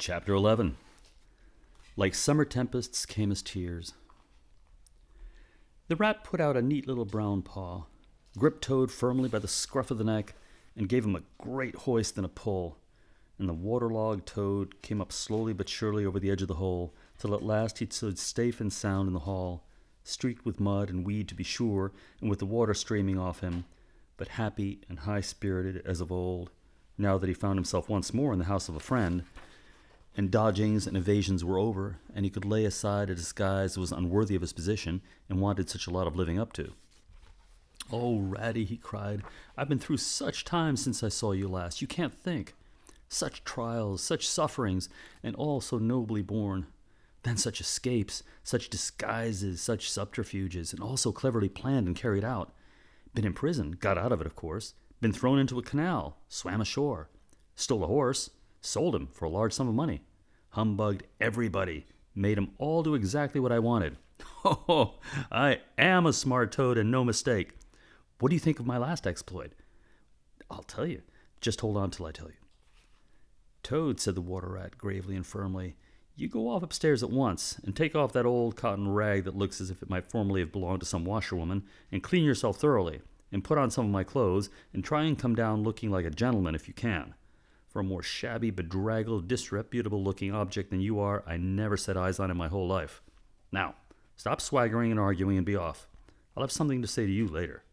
Chapter 11. Like summer tempests came his tears. The rat put out a neat little brown paw, gripped Toad firmly by the scruff of the neck, and gave him a great hoist and a pull, and the waterlogged Toad came up slowly but surely over the edge of the hole, till at last he stood safe and sound in the hall, streaked with mud and weed to be sure, and with the water streaming off him, but happy and high-spirited as of old, now that he found himself once more in the house of a friend, and dodgings and evasions were over, and he could lay aside a disguise that was unworthy of his position and wanted such a lot of living up to. "Oh, Ratty," he cried, "I've been through such times since I saw you last, you can't think. Such trials, such sufferings, and all so nobly borne. Then such escapes, such disguises, such subterfuges, and all so cleverly planned and carried out. Been in prison, got out of it, of course. Been thrown into a canal, swam ashore. Stole a horse, sold him for a large sum of money. Humbugged everybody, made 'em all do exactly what I wanted. Oh, I am a smart Toad and no mistake. What do you think of my last exploit?" "I'll tell you. Just hold on till I tell you." "Toad," said the water rat gravely and firmly, "you go off upstairs at once and take off that old cotton rag that looks as if it might formerly have belonged to some washerwoman, and clean yourself thoroughly, and put on some of my clothes, and try and come down looking like a gentleman if you can. For a more shabby, bedraggled, disreputable-looking object than you are, I never set eyes on in my whole life. Now, stop swaggering and arguing and be off. I'll have something to say to you later."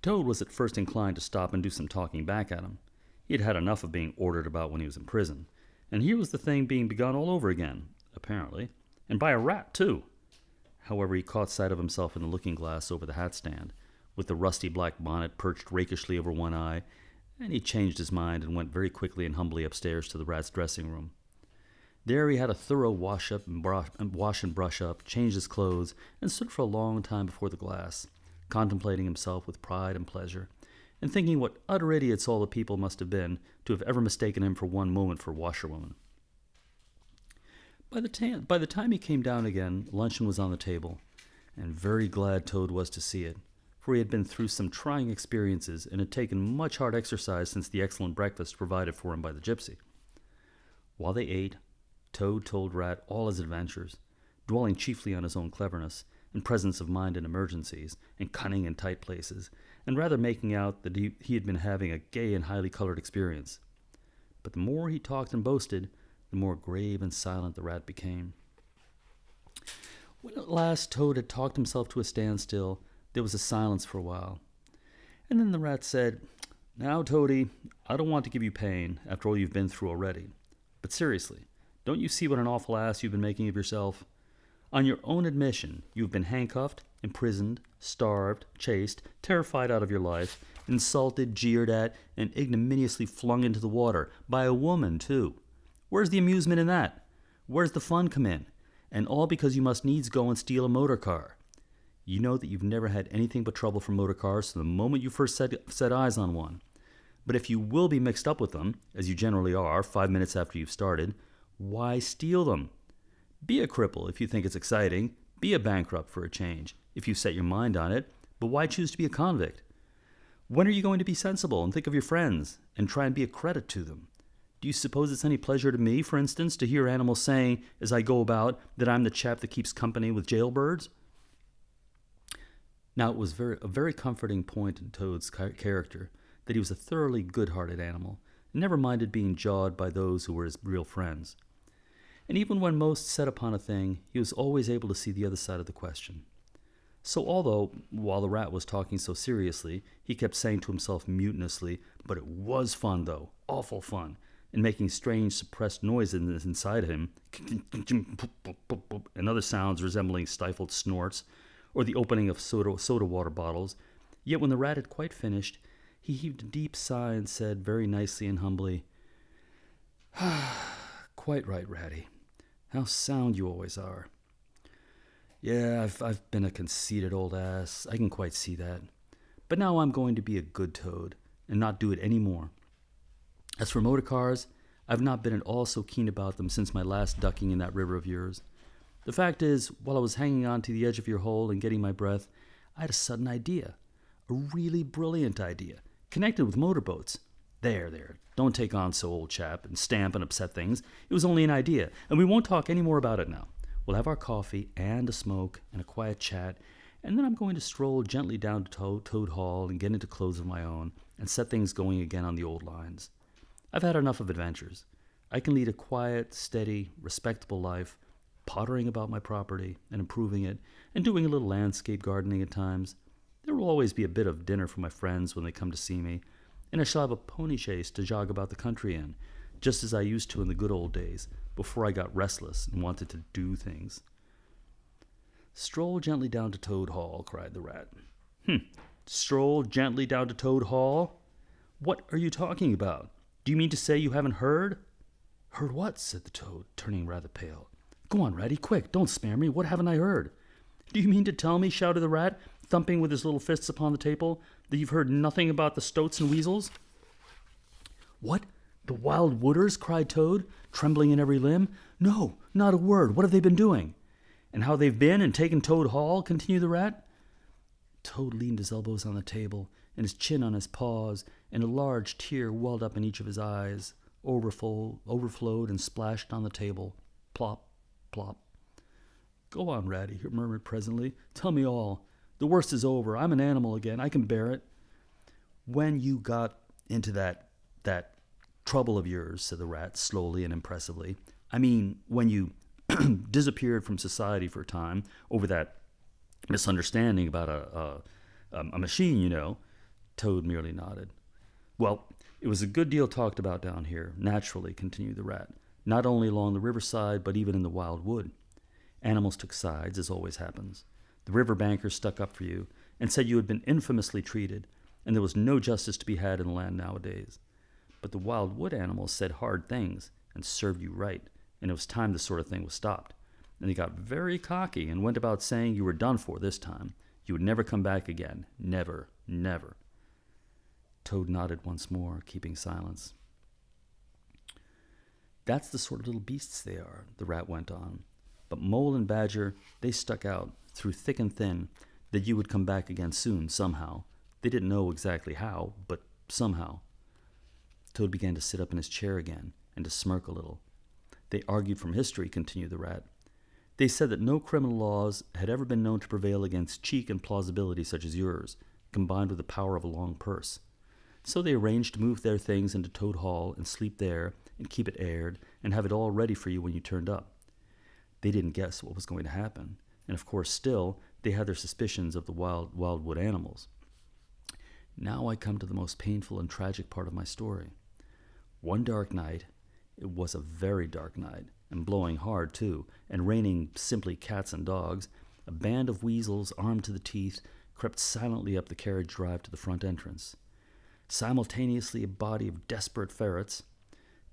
Toad was at first inclined to stop and do some talking back at him. He had had enough of being ordered about when he was in prison, and here was the thing being begun all over again, apparently, and by a rat, too. However, he caught sight of himself in the looking-glass over the hat-stand, with the rusty black bonnet perched rakishly over one eye, and he changed his mind and went very quickly and humbly upstairs to the rat's dressing-room. There he had a thorough wash and brush up, changed his clothes, and stood for a long time before the glass, contemplating himself with pride and pleasure, and thinking what utter idiots all the people must have been to have ever mistaken him for one moment for a washerwoman. By the time he came down again, luncheon was on the table, and very glad Toad was to see it, for he had been through some trying experiences and had taken much hard exercise since the excellent breakfast provided for him by the gypsy. While they ate, Toad told Rat all his adventures, dwelling chiefly on his own cleverness, and presence of mind in emergencies, and cunning in tight places, and rather making out that he had been having a gay and highly colored experience. But the more he talked and boasted, the more grave and silent the rat became. When at last Toad had talked himself to a standstill, there was a silence for a while, and then the rat said, "Now, Toady, I don't want to give you pain after all you've been through already, but seriously, don't you see what an awful ass you've been making of yourself? On your own admission, you've been handcuffed, imprisoned, starved, chased, terrified out of your life, insulted, jeered at, and ignominiously flung into the water, by a woman, too. Where's the amusement in that? Where's the fun come in? And all because you must needs go and steal a motor car. You know that you've never had anything but trouble from motor cars from the moment you first set eyes on one. But if you will be mixed up with them, as you generally are 5 minutes after you've started, why steal them? Be a cripple if you think it's exciting. Be a bankrupt for a change, if you set your mind on it. But why choose to be a convict? When are you going to be sensible and think of your friends, and try and be a credit to them? Do you suppose it's any pleasure to me, for instance, to hear animals saying, as I go about, that I'm the chap that keeps company with jailbirds?" Now, it was a very comforting point in Toad's character that he was a thoroughly good-hearted animal, and never minded being jawed by those who were his real friends. And even when most set upon a thing, he was always able to see the other side of the question. So although, while the rat was talking so seriously, he kept saying to himself mutinously, "But it was fun, though, awful fun," and making strange suppressed noises inside him, and other sounds resembling stifled snorts, or the opening of soda water bottles, yet when the rat had quite finished, he heaved a deep sigh and said very nicely and humbly, "Quite right, Ratty. How sound you always are. Yeah, I've been a conceited old ass. I can quite see that. But now I'm going to be a good Toad, and not do it any more. As for motor cars, I've not been at all so keen about them since my last ducking in that river of yours. The fact is, while I was hanging on to the edge of your hole and getting my breath, I had a sudden idea, a really brilliant idea, connected with motorboats. There. Don't take on so, old chap, and stamp and upset things. It was only an idea, and we won't talk any more about it now. We'll have our coffee and a smoke and a quiet chat, and then I'm going to stroll gently down to Toad Hall and get into clothes of my own and set things going again on the old lines. I've had enough of adventures. I can lead a quiet, steady, respectable life, pottering about my property and improving it, and doing a little landscape gardening at times. There will always be a bit of dinner for my friends when they come to see me, and I shall have a pony chaise to jog about the country in, just as I used to in the good old days, before I got restless and wanted to do things. Stroll gently down to Toad Hall, cried the rat. Stroll gently down to Toad Hall? What are you talking about? Do you mean to say you haven't heard? Heard what? Said the toad, turning rather pale. Go on, Ratty, quick, don't spare me. What haven't I heard? Do you mean to tell me, shouted the rat, thumping with his little fists upon the table, that you've heard nothing about the stoats and weasels? What? The wild wooders? Cried Toad, trembling in every limb. No, not a word. What have they been doing? And how they've been and taken Toad Hall? Continued the rat. Toad leaned his elbows on the table and his chin on his paws, and a large tear welled up in each of his eyes, overflowed and splashed on the table. Plop, plop. Go on, Ratty, he murmured presently. Tell me all. The worst is over. I'm an animal again. I can bear it. When you got into that trouble of yours, said the rat slowly and impressively. I mean, when you disappeared from society for a time over that misunderstanding about a machine, you know. Toad merely nodded. Well, it was a good deal talked about down here, naturally, continued the rat, not only along the riverside, but even in the wild wood. Animals took sides, as always happens. The river bankers stuck up for you and said you had been infamously treated, and there was no justice to be had in the land nowadays. But the wild wood animals said hard things and served you right, and it was time this sort of thing was stopped. And they got very cocky and went about saying you were done for this time. You would never come back again. Never, never. Toad nodded once more, keeping silence. That's the sort of little beasts they are, the rat went on. But Mole and Badger, they stuck out, through thick and thin, that you would come back again soon, somehow. They didn't know exactly how, but somehow. Toad began to sit up in his chair again, and to smirk a little. They argued from history, continued the rat. They said that no criminal laws had ever been known to prevail against cheek and plausibility such as yours, combined with the power of a long purse. So they arranged to move their things into Toad Hall and sleep there and keep it aired and have it all ready for you when you turned up. They didn't guess what was going to happen, and of course still they had their suspicions of the wildwood animals. Now I come to the most painful and tragic part of my story. One dark night, it was a very dark night, and blowing hard too, and raining simply cats and dogs, a band of weasels armed to the teeth crept silently up the carriage drive to the front entrance. Simultaneously, a body of desperate ferrets,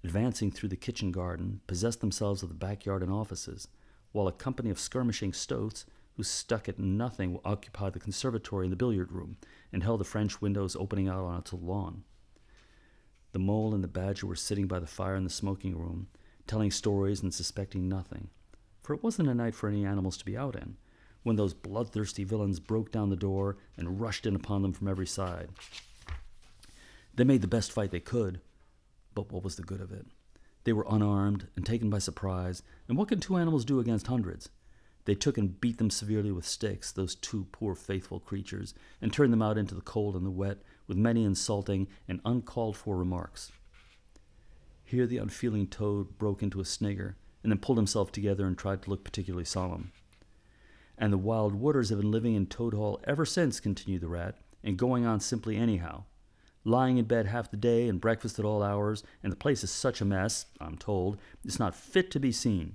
advancing through the kitchen garden, possessed themselves of the backyard and offices, while a company of skirmishing stoats, who stuck at nothing, occupied the conservatory and the billiard room, and held the French windows opening out onto the lawn. The Mole and the Badger were sitting by the fire in the smoking room, telling stories and suspecting nothing, for it wasn't a night for any animals to be out in, when those bloodthirsty villains broke down the door and rushed in upon them from every side. They made the best fight they could, but what was the good of it? They were unarmed and taken by surprise, and what can two animals do against hundreds? They took and beat them severely with sticks, those two poor faithful creatures, and turned them out into the cold and the wet, with many insulting and uncalled-for remarks. Here the unfeeling Toad broke into a snigger, and then pulled himself together and tried to look particularly solemn. And the wild wooders have been living in Toad Hall ever since, continued the rat, and going on simply anyhow. Lying in bed half the day and breakfast at all hours, and the place is such a mess, I'm told, it's not fit to be seen.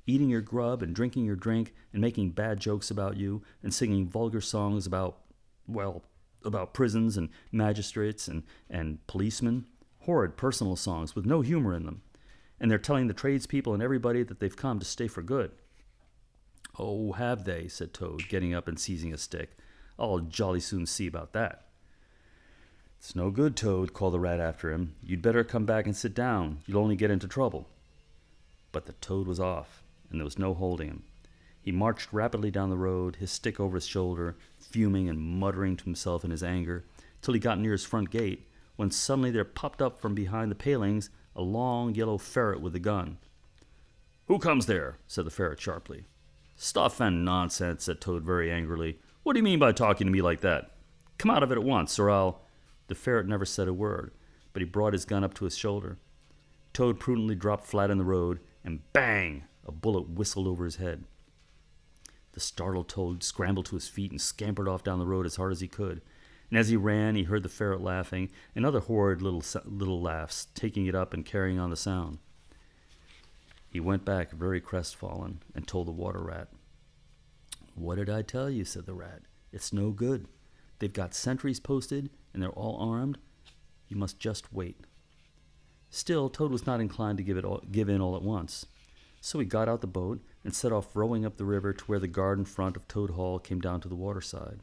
Eating your grub and drinking your drink and making bad jokes about you and singing vulgar songs about prisons and magistrates and policemen. Horrid personal songs with no humor in them. And they're telling the tradespeople and everybody that they've come to stay for good. Oh, have they? Said Toad, getting up and seizing a stick. I'll jolly soon see about that. It's no good, Toad, called the rat after him. You'd better come back and sit down. You'll only get into trouble. But the Toad was off, and there was no holding him. He marched rapidly down the road, his stick over his shoulder, fuming and muttering to himself in his anger, till he got near his front gate, when suddenly there popped up from behind the palings a long yellow ferret with a gun. "Who comes there?" said the ferret sharply. "Stuff and nonsense," said Toad very angrily. "What do you mean by talking to me like that? Come out of it at once, or I'll—" The ferret never said a word, but he brought his gun up to his shoulder. Toad prudently dropped flat in the road, and bang! A bullet whistled over his head. The startled Toad scrambled to his feet and scampered off down the road as hard as he could. And as he ran, he heard the ferret laughing, and other horrid little laughs, taking it up and carrying on the sound. He went back very crestfallen and told the water rat. "What did I tell you?" said the rat. "It's no good. They've got sentries posted, and they're all armed. You must just wait." Still, Toad was not inclined to give in all at once. So he got out the boat and set off rowing up the river to where the garden front of Toad Hall came down to the waterside.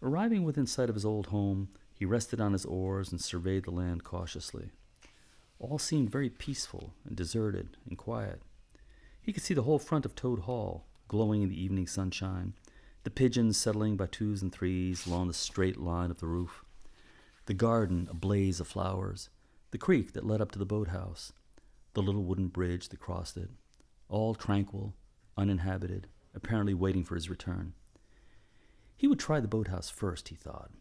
Arriving within sight of his old home, he rested on his oars and surveyed the land cautiously. All seemed very peaceful and deserted and quiet. He could see the whole front of Toad Hall, glowing in the evening sunshine, the pigeons settling by twos and threes along the straight line of the roof, the garden a blaze of flowers, the creek that led up to the boathouse, the little wooden bridge that crossed it, all tranquil, uninhabited, apparently waiting for his return. He would try the boathouse first, he thought.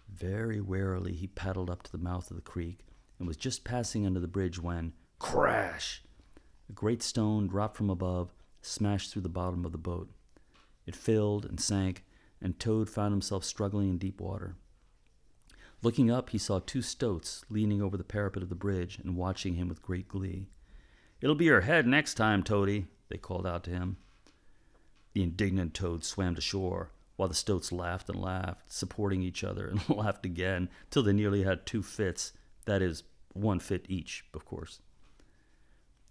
Very warily he paddled up to the mouth of the creek and was just passing under the bridge when, crash! A great stone dropped from above, smashed through the bottom of the boat. It filled and sank, and Toad found himself struggling in deep water. Looking up, he saw two stoats leaning over the parapet of the bridge and watching him with great glee. "It'll be your head next time, Toady," they called out to him. The indignant Toad swam to shore, while the stoats laughed and laughed, supporting each other, and laughed again, till they nearly had two fits, that is, one fit each, of course.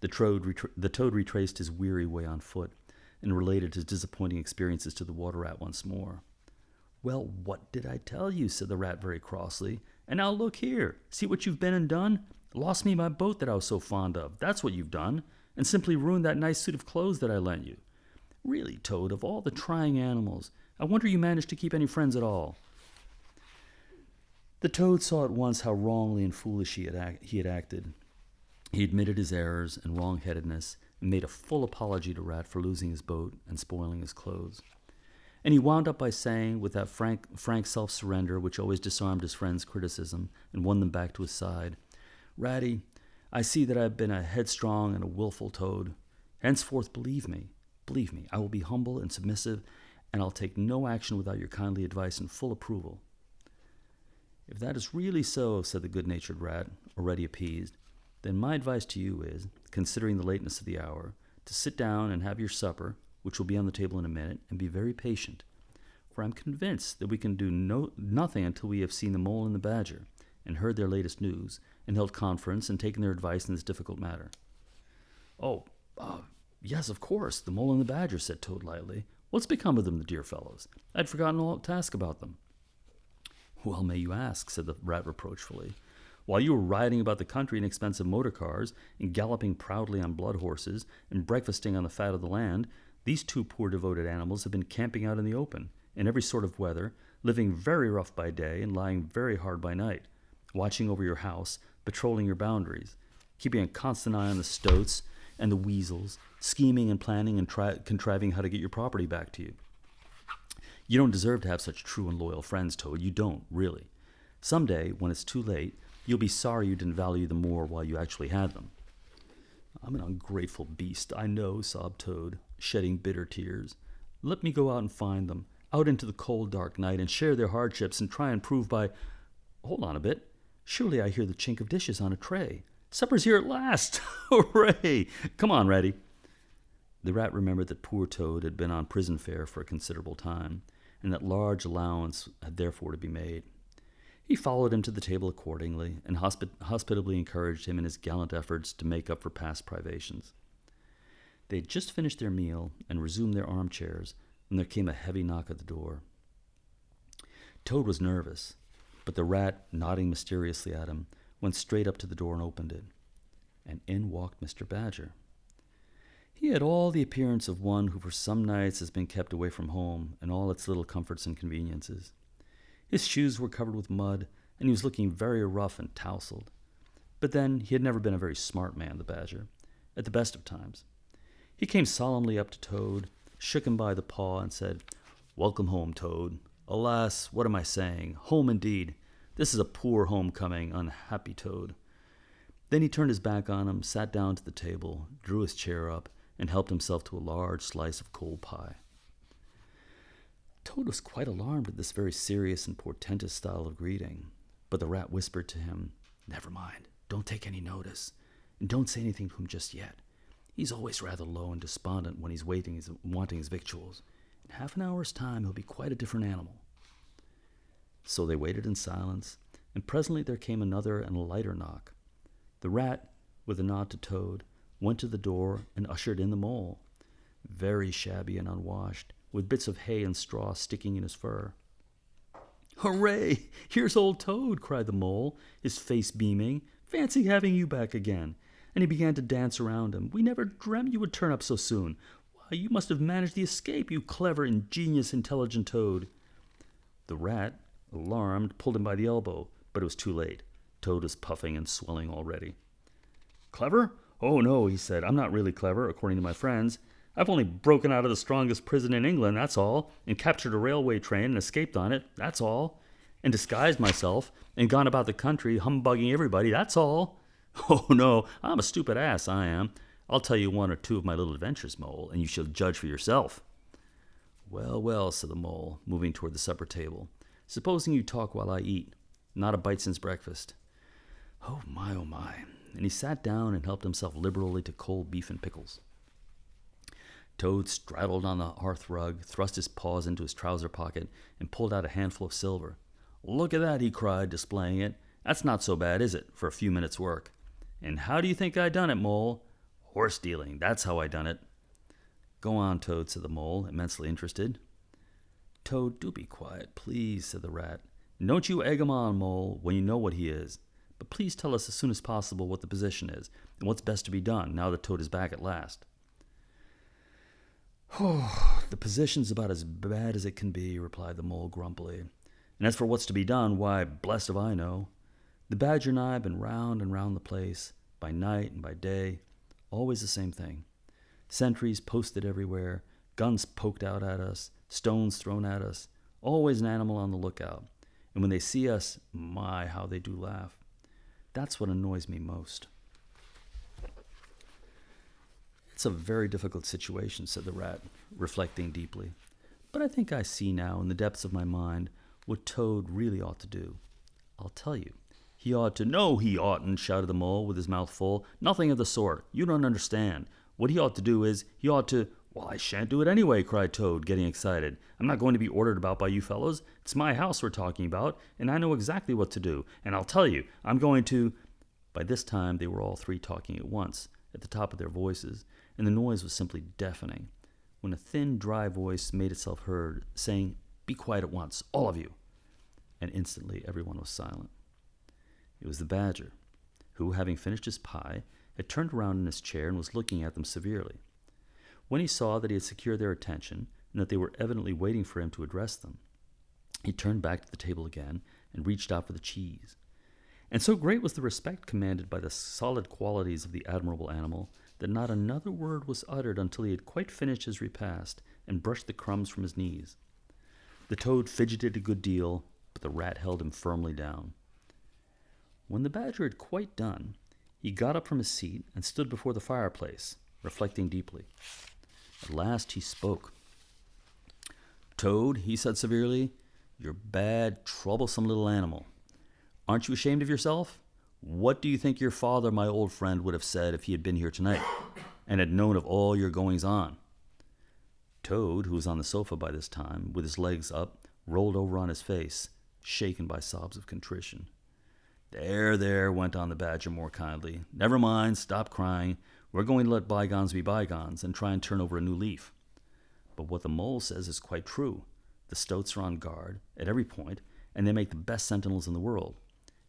The Toad retraced his weary way on foot, and related his disappointing experiences to the water rat once more. "Well, what did I tell you?" said the rat very crossly. "And now look here. See what you've been and done? Lost me my boat that I was so fond of. That's what you've done. And simply ruined that nice suit of clothes that I lent you. Really, Toad, of all the trying animals, I wonder you managed to keep any friends at all." The Toad saw at once how wrongly and foolish he had acted. He admitted his errors and wrong-headedness and made a full apology to Rat for losing his boat and spoiling his clothes. And he wound up by saying, with that frank self-surrender which always disarmed his friends' criticism and won them back to his side, "Ratty, I see that I have been a headstrong and a willful Toad. Henceforth, believe me, I will be humble and submissive, and I'll take no action without your kindly advice and full approval." "If that is really so," said the good-natured Rat, already appeased, "then my advice to you is, considering the lateness of the hour, to sit down and have your supper, which will be on the table in a minute, and be very patient. For I'm convinced that we can do nothing until we have seen the Mole and the Badger, and heard their latest news, and held conference, and taken their advice in this difficult matter." Yes, of course, the Mole and the Badger," said Toad lightly. "What's become of them, the dear fellows? I'd forgotten all to ask about them." "Well, may you ask," said the Rat reproachfully. "While you were riding about the country in expensive motor cars, and galloping proudly on blood horses, and breakfasting on the fat of the land, these two poor devoted animals have been camping out in the open, in every sort of weather, living very rough by day and lying very hard by night, watching over your house, patrolling your boundaries, keeping a constant eye on the stoats and the weasels, scheming and planning and contriving how to get your property back to you. You don't deserve to have such true and loyal friends, Toad. You don't, really. Someday, when it's too late, you'll be sorry you didn't value them more while you actually had them." "I'm an ungrateful beast, I know," sobbed Toad, shedding bitter tears. "Let me go out and find them, out into the cold, dark night, and share their hardships and try and prove by— Hold on a bit. Surely I hear the chink of dishes on a tray. Supper's here at last! Hooray! Come on, Ratty." The Rat remembered that poor Toad had been on prison fare for a considerable time, and that large allowance had therefore to be made. He followed him to the table accordingly, and hospitably encouraged him in his gallant efforts to make up for past privations. They had just finished their meal and resumed their armchairs when there came a heavy knock at the door. Toad was nervous, but the Rat, nodding mysteriously at him, went straight up to the door and opened it. And in walked Mr. Badger. He had all the appearance of one who for some nights has been kept away from home and all its little comforts and conveniences. His shoes were covered with mud, and he was looking very rough and tousled. But then he had never been a very smart man, the badger, at the best of times. He came solemnly up to Toad, shook him by the paw, and said, "Welcome home, Toad. Alas, what am I saying? Home indeed. This is a poor homecoming, unhappy Toad." Then he turned his back on him, sat down to the table, drew his chair up, and helped himself to a large slice of cold pie. Toad was quite alarmed at this very serious and portentous style of greeting, but the rat whispered to him, "Never mind, don't take any notice, and don't say anything to him just yet. He's always rather low and despondent when he's wanting his victuals. In half an hour's time he'll be quite a different animal." So they waited in silence, and presently there came another and a lighter knock. The rat, with a nod to Toad, went to the door and ushered in the mole, very shabby and unwashed, with bits of hay and straw sticking in his fur. "Hooray! Here's old Toad!" cried the mole, his face beaming. "Fancy having you back again!" And he began to dance around him. "We never dreamt you would turn up so soon. Why, you must have managed the escape, you clever, ingenious, intelligent Toad." The rat, alarmed, pulled him by the elbow, but it was too late. Toad was puffing and swelling already. "Clever? Oh, no," he said. "I'm not really clever, according to my friends. I've only broken out of the strongest prison in England, that's all, and captured a railway train and escaped on it, that's all, and disguised myself and gone about the country humbugging everybody, that's all. Oh, no, I'm a stupid ass, I am. I'll tell you one or two of my little adventures, Mole, and you shall judge for yourself." "Well, well," said the Mole, moving toward the supper table. "Supposing you talk while I eat. Not a bite since breakfast." Oh, my, oh, my. And he sat down and helped himself liberally to cold beef and pickles. Toad straddled on the hearth rug, thrust his paws into his trouser pocket, and pulled out a handful of silver. "Look at that," he cried, displaying it. "That's not so bad, is it, for a few minutes' work? And how do you think I done it, Mole? Horse dealing, that's how I done it." "Go on, Toad," said the Mole, immensely interested. "Toad, do be quiet, please," said the rat. "And don't you egg him on, Mole, when you know what he is. But please tell us as soon as possible what the position is, and what's best to be done, now that Toad is back at last." "The position's about as bad as it can be," replied the Mole grumpily. "And as for what's to be done, why, blessed if I know. The badger and I have been round and round the place, by night and by day, always the same thing. Sentries posted everywhere, guns poked out at us, stones thrown at us, always an animal on the lookout. And when they see us, my, how they do laugh. That's what annoys me most." "It's a very difficult situation," said the rat, reflecting deeply. "But I think I see now, in the depths of my mind, what Toad really ought to do. I'll tell you. He ought to—" "No, he oughtn't," shouted the Mole with his mouth full. "Nothing of the sort. You don't understand. What he ought to do is, he ought to—" "Well, I shan't do it anyway," cried Toad, getting excited. "I'm not going to be ordered about by you fellows. It's my house we're talking about, and I know exactly what to do. And I'll tell you, I'm going to—" By this time they were all three talking at once, at the top of their voices, and the noise was simply deafening, when a thin, dry voice made itself heard, saying, "Be quiet at once, all of you." And instantly everyone was silent. It was the badger, who, having finished his pie, had turned around in his chair and was looking at them severely. When he saw that he had secured their attention, and that they were evidently waiting for him to address them, he turned back to the table again and reached out for the cheese. And so great was the respect commanded by the solid qualities of the admirable animal that not another word was uttered until he had quite finished his repast and brushed the crumbs from his knees. The Toad fidgeted a good deal, but the rat held him firmly down. When the badger had quite done, he got up from his seat and stood before the fireplace, reflecting deeply. At last he spoke. "Toad," he said severely, "you're a bad, troublesome little animal. Aren't you ashamed of yourself? What do you think your father, my old friend, would have said if he had been here tonight, and had known of all your goings-on?" Toad, who was on the sofa by this time, with his legs up, rolled over on his face, shaken by sobs of contrition. "There, there," went on the badger more kindly. "Never mind, stop crying. We're going to let bygones be bygones and try and turn over a new leaf. But what the Mole says is quite true. The stoats are on guard at every point, and they make the best sentinels in the world.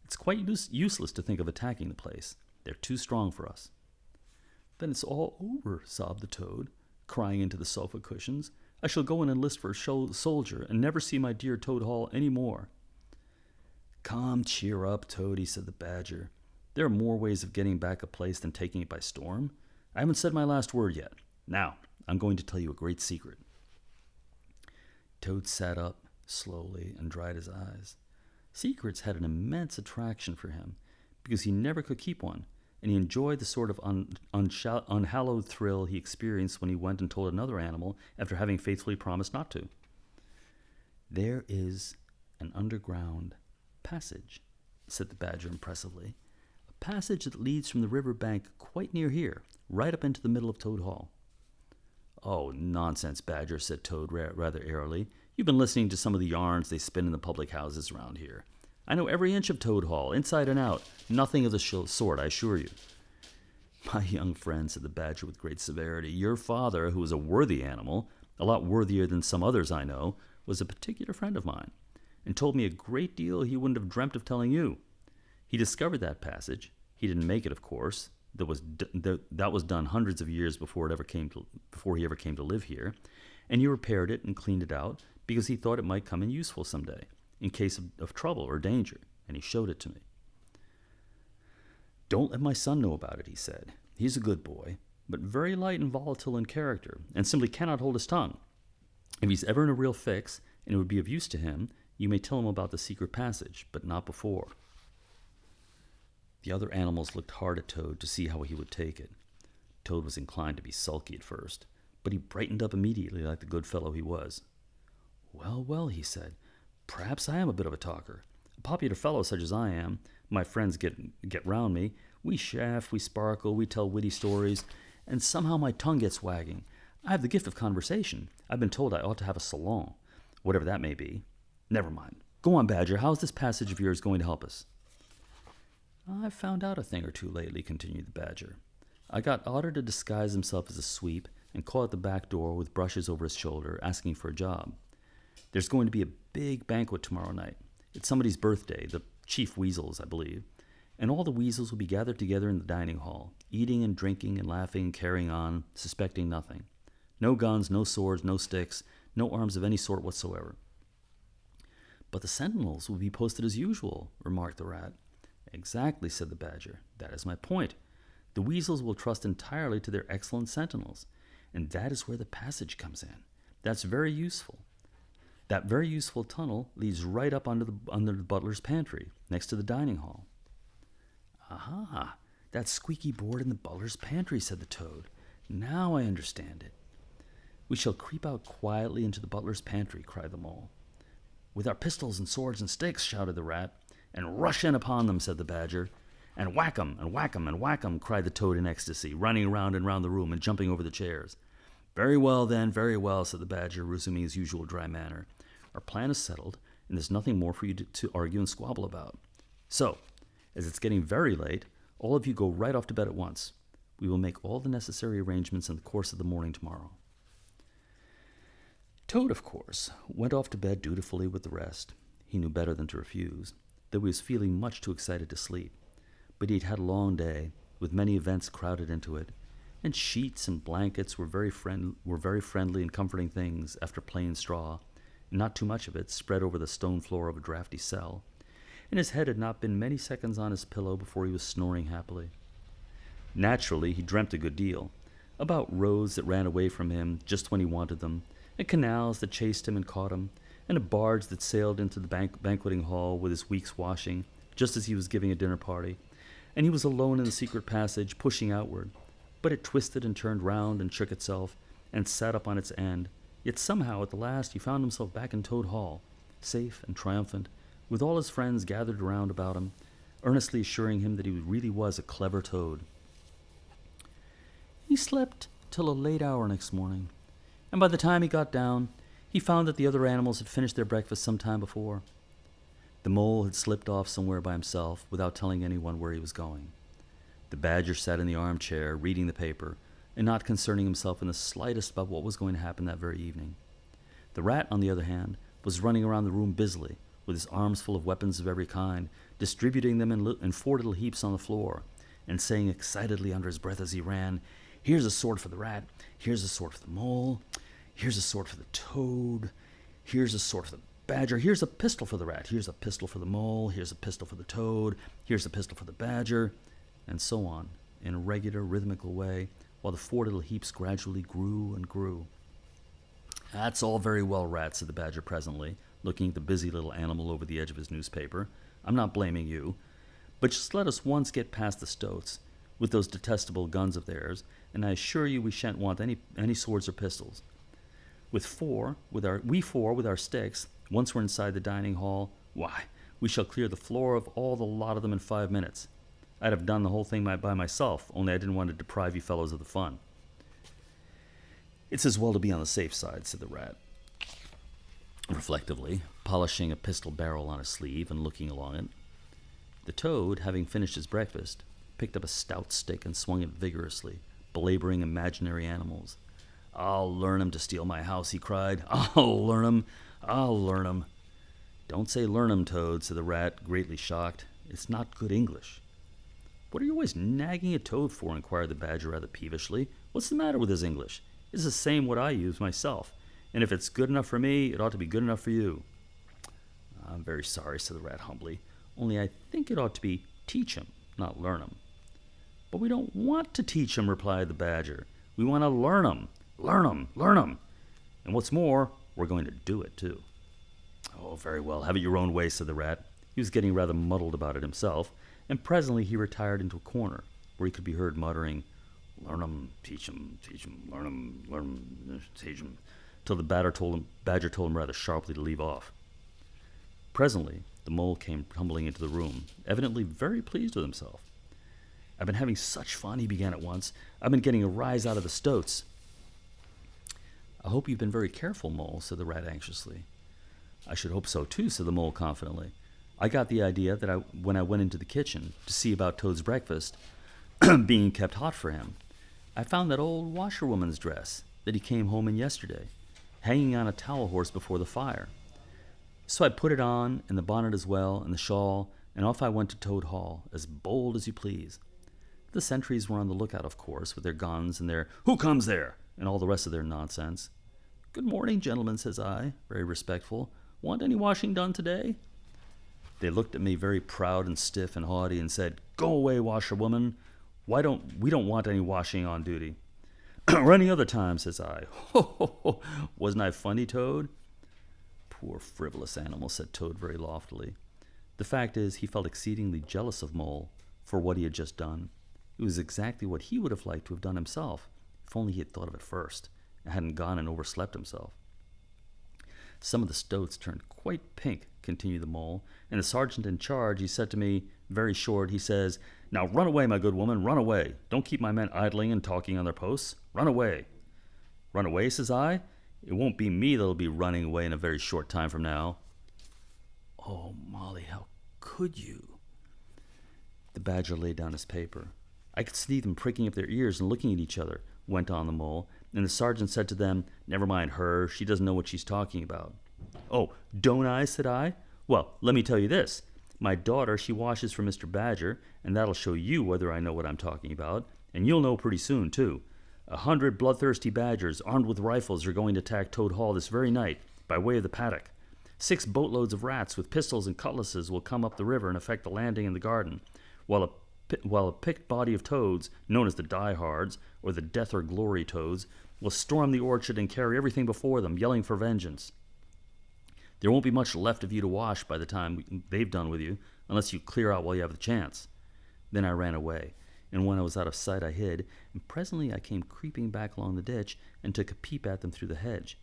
It's quite useless to think of attacking the place. They're too strong for us." "Then it's all over," sobbed the Toad, crying into the sofa cushions. "I shall go and enlist for a soldier and never see my dear Toad Hall any more." Come, cheer up, Toady, said the Badger. There are more ways of getting back a place than taking it by storm. I haven't said my last word yet. Now, I'm going to tell you a great secret. Toad sat up slowly and dried his eyes. Secrets had an immense attraction for him because he never could keep one, and he enjoyed the sort of unhallowed thrill he experienced when he went and told another animal after having faithfully promised not to. There is an underground passage, said the Badger impressively. A passage that leads from the river bank quite near here, right up into the middle of Toad Hall. Oh, nonsense, Badger, said Toad rather airily. You've been listening to some of the yarns they spin in the public houses around here. I know every inch of Toad Hall, inside and out. Nothing of the sort, I assure you. My young friend, said the Badger with great severity, your father, who was a worthy animal, a lot worthier than some others I know, was a particular friend of mine, and told me a great deal he wouldn't have dreamt of telling you. He discovered that passage. He didn't make it, of course. That was done hundreds of years before he ever came to live here, and he repaired it and cleaned it out because he thought it might come in useful someday, in case of trouble or danger, and he showed it to me. Don't let my son know about it, he said. He's a good boy, but very light and volatile in character, and simply cannot hold his tongue. If he's ever in a real fix, and it would be of use to him, you may tell him about the secret passage, but not before. The other animals looked hard at Toad to see how he would take it. Toad was inclined to be sulky at first, but he brightened up immediately like the good fellow he was. Well, well, he said, perhaps I am a bit of a talker. A popular fellow such as I am, my friends get round me. We chaff, we sparkle, we tell witty stories, and somehow my tongue gets wagging. I have the gift of conversation. I've been told I ought to have a salon, whatever that may be. Never mind. Go on, Badger. How's this passage of yours going to help us? I've found out a thing or two lately, continued the Badger. I got Otter to disguise himself as a sweep and call at the back door with brushes over his shoulder, asking for a job. There's going to be a big banquet tomorrow night. It's somebody's birthday, the Chief Weasel's, I believe, and all the weasels will be gathered together in the dining hall, eating and drinking and laughing and carrying on, suspecting nothing. No guns, no swords, no sticks, no arms of any sort whatsoever. But the sentinels will be posted as usual, remarked the Rat. Exactly, said the Badger. That is my point. The weasels will trust entirely to their excellent sentinels, and that is where the passage comes in. That's very useful. That very useful tunnel leads right up under the butler's pantry, next to the dining hall. Aha, that squeaky board in the butler's pantry, said the Toad. Now I understand it. We shall creep out quietly into the butler's pantry, cried the Mole. With our pistols and swords and sticks, shouted the Rat. And rush in upon them, said the Badger. And whack 'em, and whack 'em, and whack 'em, cried the Toad in ecstasy, running round and round the room and jumping over the chairs. Very well, then, very well, said the Badger, resuming his usual dry manner. Our plan is settled, and there's nothing more for you to argue and squabble about. So, as it's getting very late, all of you go right off to bed at once. We will make all the necessary arrangements in the course of the morning tomorrow. Toad, of course, went off to bed dutifully with the rest. He knew better than to refuse, though he was feeling much too excited to sleep. But he'd had a long day, with many events crowded into it, and sheets and blankets were very friendly and comforting things after plain straw, and not too much of it spread over the stone floor of a draughty cell, and his head had not been many seconds on his pillow before he was snoring happily. Naturally, he dreamt a good deal, about roads that ran away from him just when he wanted them, and canals that chased him and caught him, and a barge that sailed into the banqueting hall with his week's washing, just as he was giving a dinner party, and he was alone in the secret passage, pushing outward. But it twisted and turned round and shook itself, and sat up on its end. Yet somehow, at the last, he found himself back in Toad Hall, safe and triumphant, with all his friends gathered round about him, earnestly assuring him that he really was a clever toad. He slept till a late hour next morning, and by the time he got down, he found that the other animals had finished their breakfast some time before. The Mole had slipped off somewhere by himself without telling anyone where he was going. The Badger sat in the armchair, reading the paper, and not concerning himself in the slightest about what was going to happen that very evening. The Rat, on the other hand, was running around the room busily, with his arms full of weapons of every kind, distributing them in 4 little heaps on the floor, and saying excitedly under his breath as he ran, "Here's a sword for the Rat, here's a sword for the Mole, here's a sword for the Toad, here's a sword for the Badger, here's a pistol for the rat. Here's a pistol for the mole. Here's a pistol for the toad. Here's a pistol for the badger. And so on, in a regular, rhythmical way, while the 4 little heaps gradually grew and grew. That's all very well, rat, said the badger presently, looking at the busy little animal over the edge of his newspaper. I'm not blaming you. But just let us once get past the stoats, with those detestable guns of theirs, and I assure you we shan't want any swords or pistols. We four, with our sticks, once we're inside the dining hall, why, we shall clear the floor of all the lot of them in 5 minutes. I'd have done the whole thing by myself, only I didn't want to deprive you fellows of the fun. It's as well to be on the safe side, said the rat, reflectively, polishing a pistol barrel on his sleeve and looking along it. The toad, having finished his breakfast, picked up a stout stick and swung it vigorously, belaboring imaginary animals. I'll learn 'em to steal my house, he cried. I'll learn 'em. I'll learn 'em. Don't say learn 'em, Toad, said the rat, greatly shocked. It's not good English. What are you always nagging a toad for? Inquired the badger rather peevishly. What's the matter with his English? It's the same what I use myself, and if it's good enough for me, it ought to be good enough for you. I'm very sorry, said the rat humbly, only I think it ought to be teach 'em, not learn 'em. But we don't want to teach 'em, replied the badger. We want to learn 'em. Learn 'em, learn 'em. And what's more, we're going to do it, too. Oh, very well, have it your own way, said the rat. He was getting rather muddled about it himself, and presently he retired into a corner, where he could be heard muttering, learn 'em, teach 'em, learn 'em, teach 'em, till the badger told him rather sharply to leave off. Presently, the mole came tumbling into the room, evidently very pleased with himself. I've been having such fun, he began at once. I've been getting a rise out of the stoats. I hope you've been very careful, Mole, said the rat anxiously. I should hope so, too, said the mole confidently. I got the idea that when I went into the kitchen to see about Toad's breakfast being kept hot for him, I found that old washerwoman's dress that he came home in yesterday, hanging on a towel horse before the fire. So I put it on, and the bonnet as well, and the shawl, and off I went to Toad Hall, as bold as you please. The sentries were on the lookout, of course, with their guns and their "Who comes there?" and all the rest of their nonsense. Good morning, gentlemen, says I, very respectful. Want any washing done today? They looked at me very proud and stiff and haughty and said, Go away, washerwoman. We don't want any washing on duty. Or any other time, says I. Ho, ho, ho. Wasn't I funny, Toad? Poor frivolous animal, said Toad very loftily. The fact is, he felt exceedingly jealous of Mole for what he had just done. It was exactly what he would have liked to have done himself, if only he had thought of it first, and hadn't gone and overslept himself. Some of the stoats turned quite pink, continued the mole, and the sergeant in charge, he said to me, very short, he says, Now run away, my good woman, run away. Don't keep my men idling and talking on their posts. Run away. Run away, says I? It won't be me that'll be running away in a very short time from now. Oh, Molly, how could you? The badger laid down his paper. I could see them pricking up their ears and looking at each other, went on the mole, and the sergeant said to them, Never mind her, she doesn't know what she's talking about. Oh, don't I, said I? Well, let me tell you this. My daughter, she washes for Mr. Badger, and that'll show you whether I know what I'm talking about, and you'll know pretty soon, too. 100 bloodthirsty badgers, armed with rifles, are going to attack Toad Hall this very night, by way of the paddock. 6 boatloads of rats with pistols and cutlasses will come up the river and effect the landing in the garden, while a picked body of toads, known as the diehards, or the death or glory toads, will storm the orchard and carry everything before them, yelling for vengeance. There won't be much left of you to wash by the time they've done with you, unless you clear out while you have the chance. Then I ran away, and when I was out of sight I hid, and presently I came creeping back along the ditch and took a peep at them through the hedge.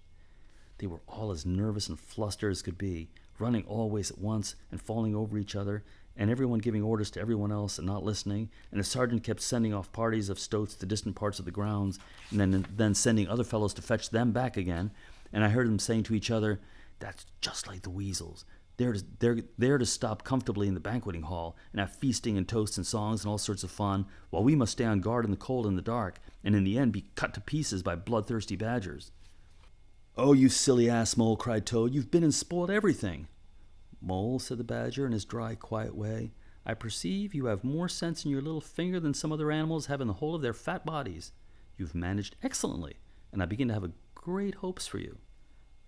They were all as nervous and flustered as could be, running all ways at once and falling over each other, and everyone giving orders to everyone else and not listening, and the sergeant kept sending off parties of stoats to distant parts of the grounds, and then sending other fellows to fetch them back again, and I heard them saying to each other, That's just like the weasels. They're there to stop comfortably in the banqueting hall and have feasting and toasts and songs and all sorts of fun, while we must stay on guard in the cold and the dark, and in the end be cut to pieces by bloodthirsty badgers. Oh, you silly ass, Mole, cried Toad, you've been and spoiled everything. Mole, said the badger in his dry, quiet way, I perceive you have more sense in your little finger than some other animals have in the whole of their fat bodies. You've managed excellently, and I begin to have great hopes for you.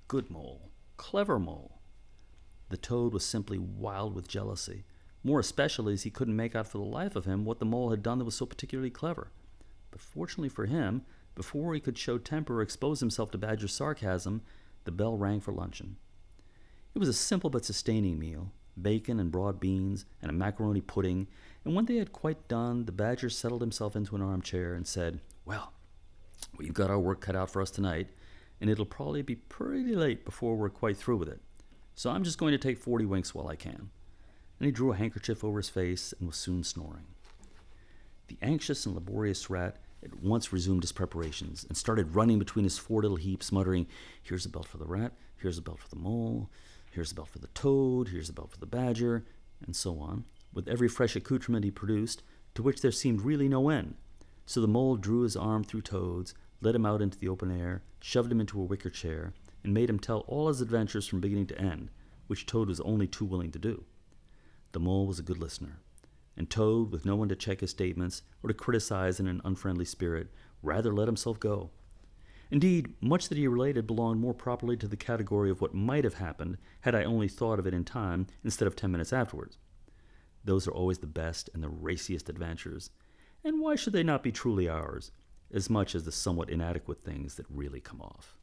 Good Mole, clever Mole. The toad was simply wild with jealousy, more especially as he couldn't make out for the life of him what the mole had done that was so particularly clever. But fortunately for him, before he could show temper or expose himself to Badger's sarcasm, the bell rang for luncheon. It was a simple but sustaining meal, bacon and broad beans and a macaroni pudding, and when they had quite done, the Badger settled himself into an armchair and said, "Well, we've got our work cut out for us tonight, and it'll probably be pretty late before we're quite through with it. So I'm just going to take 40 winks while I can." And he drew a handkerchief over his face and was soon snoring. The anxious and laborious rat at once resumed his preparations and started running between his four little heaps, muttering, "Here's a belt for the rat, here's a belt for the mole, here's a belt for the toad, here's a belt for the badger," and so on, with every fresh accoutrement he produced, to which there seemed really no end. So the mole drew his arm through Toad's, led him out into the open air, shoved him into a wicker chair, and made him tell all his adventures from beginning to end, which Toad was only too willing to do. The mole was a good listener, and Toad, with no one to check his statements or to criticize in an unfriendly spirit, rather let himself go. Indeed, much that he related belonged more properly to the category of what might have happened had I only thought of it in time instead of 10 minutes afterwards. Those are always the best and the raciest adventures, and why should they not be truly ours, as much as the somewhat inadequate things that really come off?